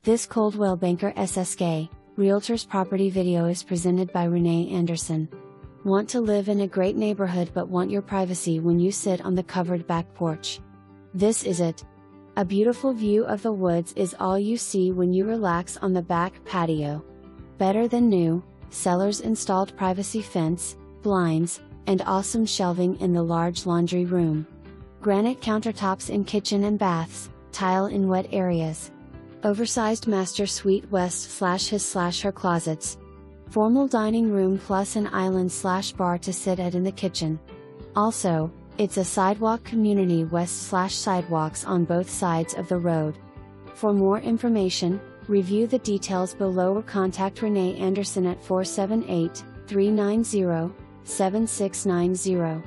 This Coldwell Banker SSK, Realtors property video is presented by Renae Anderson. Want to live in a great neighborhood but want your privacy when you sit on the covered back porch? This is it. A beautiful view of the woods is all you see when you relax on the back patio. Better than new, sellers installed privacy fence, blinds, and awesome shelving in the large laundry room. Granite countertops in kitchen and baths, tile in wet areas. Oversized master suite west/his/her closets. Formal dining room plus an island/bar to sit at in the kitchen. Also, it's a sidewalk community west/sidewalks on both sides of the road. For more information, review the details below or contact Renae Anderson at 478-390-7690.